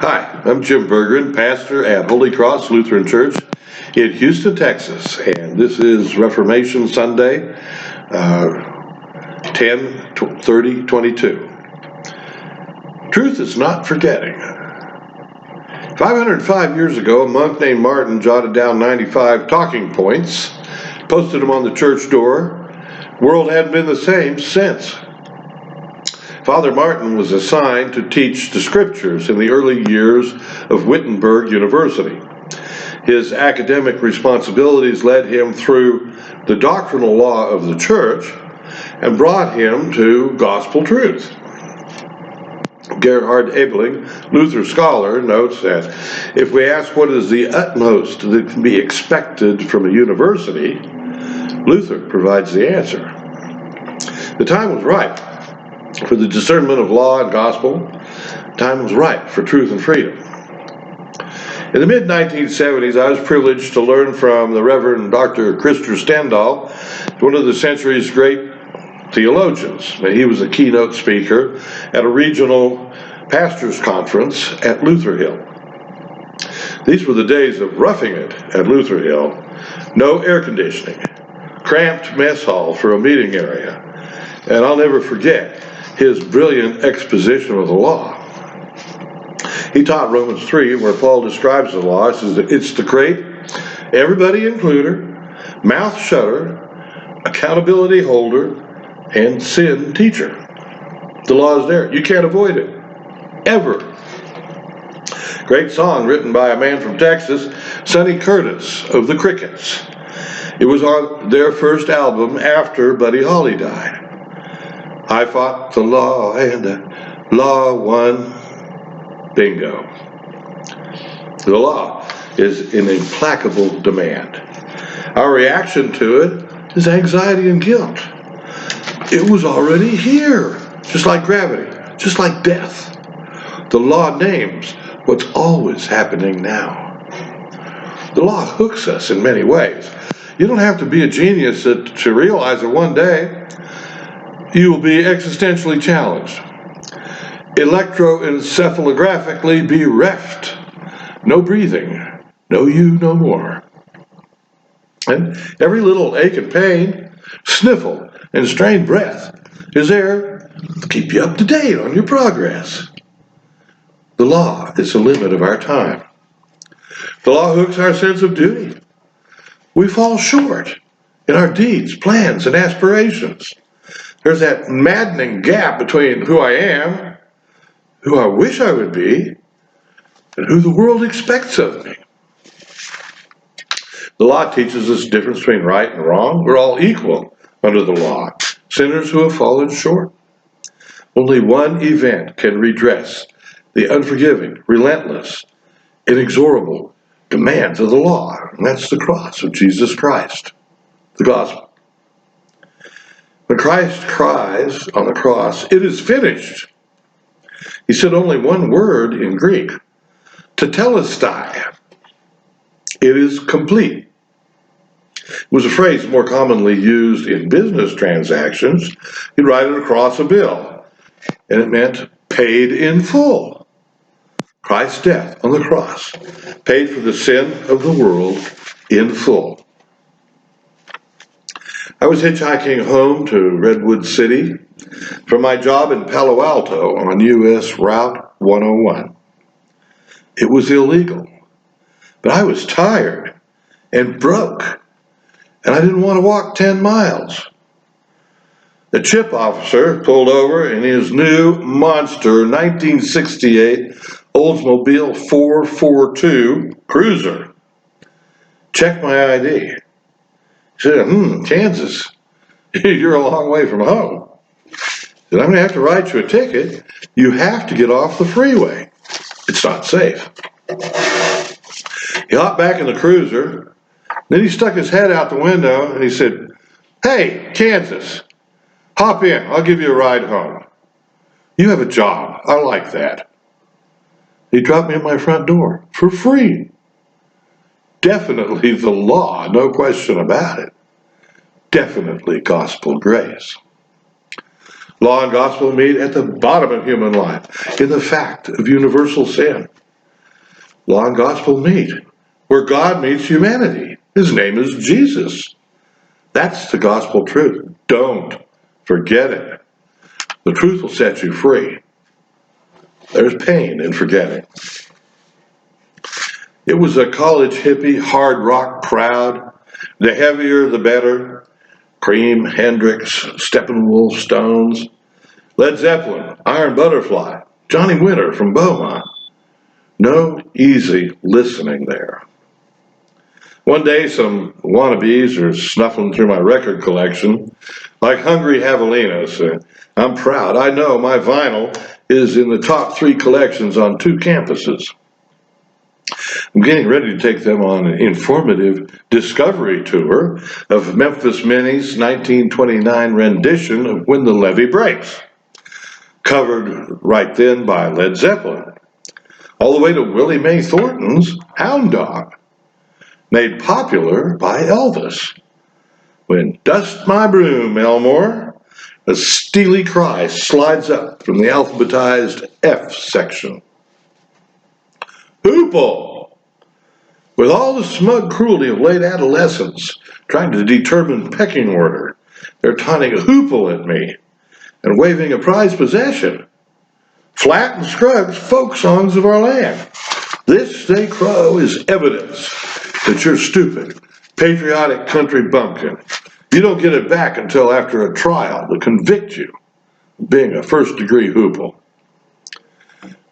Hi, I'm Jim Bergeron, pastor at Holy Cross Lutheran Church in Houston, Texas, and this is Reformation Sunday, 10/30/22. Truth is not forgetting. 505 years ago, a monk named Martin jotted down 95 talking points, posted them on the church door. The world hadn't been the same since. Father Martin was assigned to teach the scriptures in the early years of Wittenberg University. His academic responsibilities led him through the doctrinal law of the church and brought him to gospel truth. Gerhard Ebeling, Luther scholar, notes that if we ask what is the utmost that can be expected from a university, Luther provides the answer. The time was ripe for the discernment of law and gospel. Time was ripe for truth and freedom. In the mid-1970s, I was privileged to learn from the Reverend Dr. Krister Stendahl, one of the century's great theologians. He was a keynote speaker at a regional pastors' conference at Luther Hill. These were the days of roughing it at Luther Hill. No air conditioning, cramped mess hall for a meeting area, and I'll never forget his brilliant exposition of the law. He taught Romans 3, where Paul describes the law. He says that it's the great, everybody includer, mouth shutter, accountability holder, and sin teacher. The law is there. You can't avoid it. Ever. Great song written by a man from Texas, Sonny Curtis of the Crickets. It was on their first album after Buddy Holly died. I fought the law and the law won. Bingo. The law is in implacable demand. Our reaction to it is anxiety and guilt. It was already here, just like gravity, just like death. The law names what's always happening now. The law hooks us in many ways. You don't have to be a genius to realize that one day you will be existentially challenged, electroencephalographically bereft, no breathing, no you, no more. And every little ache and pain, sniffle, and strained breath is there to keep you up to date on your progress. The law is the limit of our time. The law hooks our sense of duty. We fall short in our deeds, plans, and aspirations. There's that maddening gap between who I am, who I wish I would be, and who the world expects of me. The law teaches us the difference between right and wrong. We're all equal under the law, sinners who have fallen short. Only one event can redress the unforgiving, relentless, inexorable demands of the law, and that's the cross of Jesus Christ, the gospel. When Christ cries on the cross, "It is finished," he said only one word in Greek, tetelestai. It is complete. It was a phrase more commonly used in business transactions. You'd write it across a bill, and it meant paid in full. Christ's death on the cross paid for the sin of the world in full. I was hitchhiking home to Redwood City from my job in Palo Alto on US Route 101. It was illegal, but I was tired and broke, and I didn't want to walk 10 miles. The chip officer pulled over in his new monster 1968 Oldsmobile 442 Cruiser. Checked my ID. He said, Kansas, you're a long way from home. He said, I'm going to have to write you a ticket. You have to get off the freeway. It's not safe. He hopped back in the Cruiser. Then he stuck his head out the window and he said, "Hey, Kansas, hop in. I'll give you a ride home. You have a job. I like that." He dropped me at my front door for free. Definitely the law, no question about it. Definitely gospel grace. Law and gospel meet at the bottom of human life, in the fact of universal sin. Law and gospel meet, where God meets humanity. His name is Jesus. That's the gospel truth. Don't forget it. The truth will set you free. There's pain in forgetting. It was a college hippie, hard rock crowd. The heavier, the better. Cream, Hendrix, Steppenwolf, Stones, Led Zeppelin, Iron Butterfly, Johnny Winter from Beaumont. No easy listening there. One day, some wannabes are snuffling through my record collection like hungry javelinas. I'm proud. I know my vinyl is in the top 3 collections on 2 campuses. I'm getting ready to take them on an informative discovery tour of Memphis Minnie's 1929 rendition of When the Levee Breaks, covered right then by Led Zeppelin, all the way to Willie Mae Thornton's Hound Dog, made popular by Elvis. When Dust My Broom, Elmore, a steely cry slides up from the alphabetized F section. Hoople! With all the smug cruelty of late adolescence trying to determine pecking order, they're taunting Hoople at me and waving a prized possession. Flat and Scruggs folk songs of our land. This, they crow, is evidence that you're stupid, patriotic country bumpkin. You don't get it back until after a trial to convict you of being a first-degree Hoople.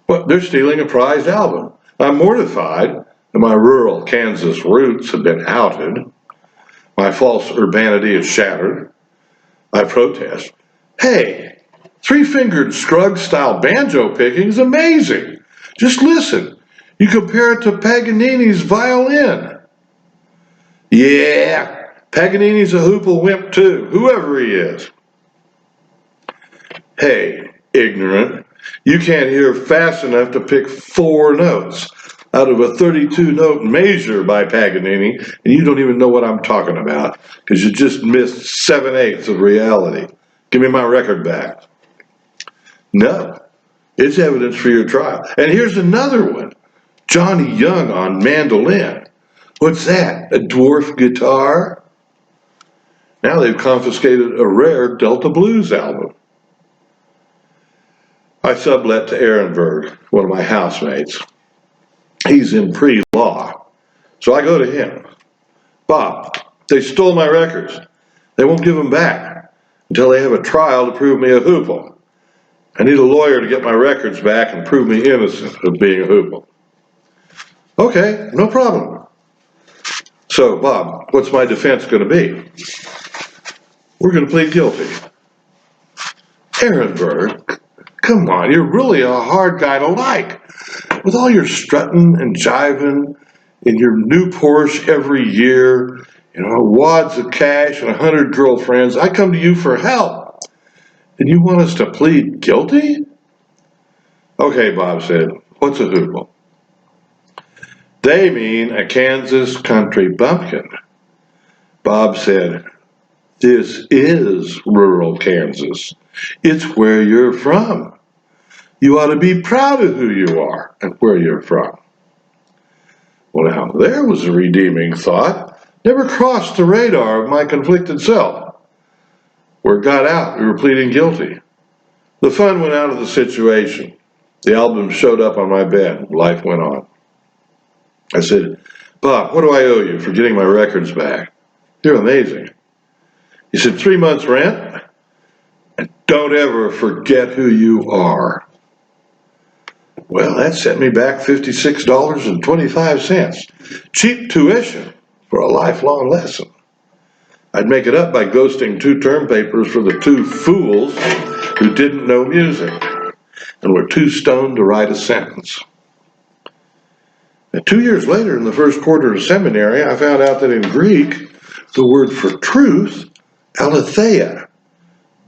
Well, they're stealing a prized album. I'm mortified that my rural Kansas roots have been outed. My false urbanity is shattered. I protest. Hey, 3-fingered Scruggs-style banjo picking is amazing. Just listen. You compare it to Paganini's violin. Yeah, Paganini's a Hoople wimp too, whoever he is. Hey, ignorant, you can't hear fast enough to pick 4 notes out of a 32-note measure by Paganini, and you don't even know what I'm talking about, because you just missed 7/8 of reality. Give me my record back. No, it's evidence for your trial. And here's another one. Johnny Young on mandolin. What's that, a dwarf guitar? Now they've confiscated a rare Delta Blues album. I sublet to Ehrenberg, one of my housemates. He's in pre-law, so I go to him. Bob, they stole my records. They won't give them back until they have a trial to prove me a Hoople. I need a lawyer to get my records back and prove me innocent of being a Hoople. Okay, no problem. So, Bob, what's my defense going to be? We're going to plead guilty. Ehrenberg, come on, you're really a hard guy to like. With all your strutting and jiving in your new Porsche every year, wads of cash and 100 girlfriends, I come to you for help. And you want us to plead guilty? Okay, Bob said, what's a Hoople? They mean a Kansas country bumpkin. Bob said, this is rural Kansas. It's where you're from. You ought to be proud of who you are and where you're from. Well, now, there was a redeeming thought. Never crossed the radar of my conflicted self. Word got out, we were pleading guilty. The fun went out of the situation. The album showed up on my bed. Life went on. I said, Bob, what do I owe you for getting my records back? You're amazing. He said, 3 months rent, and don't ever forget who you are. Well, that sent me back $56.25. Cheap tuition for a lifelong lesson. I'd make it up by ghosting 2 term papers for the 2 fools who didn't know music and were too stoned to write a sentence. And 2 years later, in the first quarter of seminary, I found out that in Greek, the word for truth, aletheia,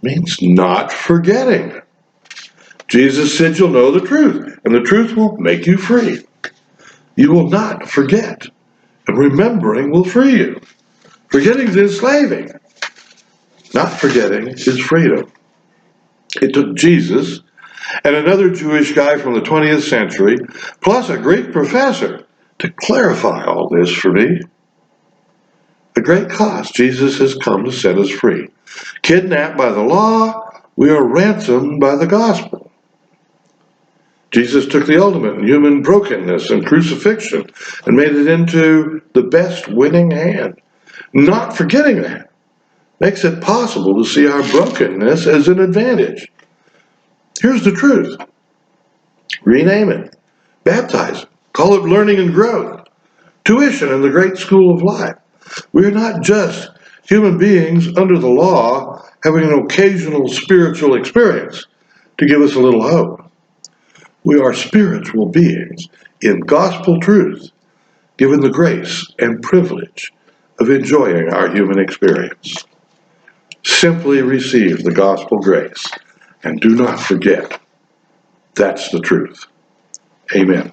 means not forgetting. Jesus said you'll know the truth, and the truth will make you free. You will not forget, and remembering will free you. Forgetting is enslaving. Not forgetting is freedom. It took Jesus and another Jewish guy from the 20th century, plus a Greek professor to clarify all this for me. At great cost, Jesus has come to set us free. Kidnapped by the law, we are ransomed by the gospel. Jesus took the ultimate in human brokenness and crucifixion and made it into the best winning hand. Not forgetting that makes it possible to see our brokenness as an advantage. Here's the truth. Rename it. Baptize it. Call it learning and growth. Tuition in the great school of life. We are not just human beings under the law having an occasional spiritual experience to give us a little hope. We are spiritual beings in gospel truth, given the grace and privilege of enjoying our human experience. Simply receive the gospel grace and do not forget. That's the truth. Amen.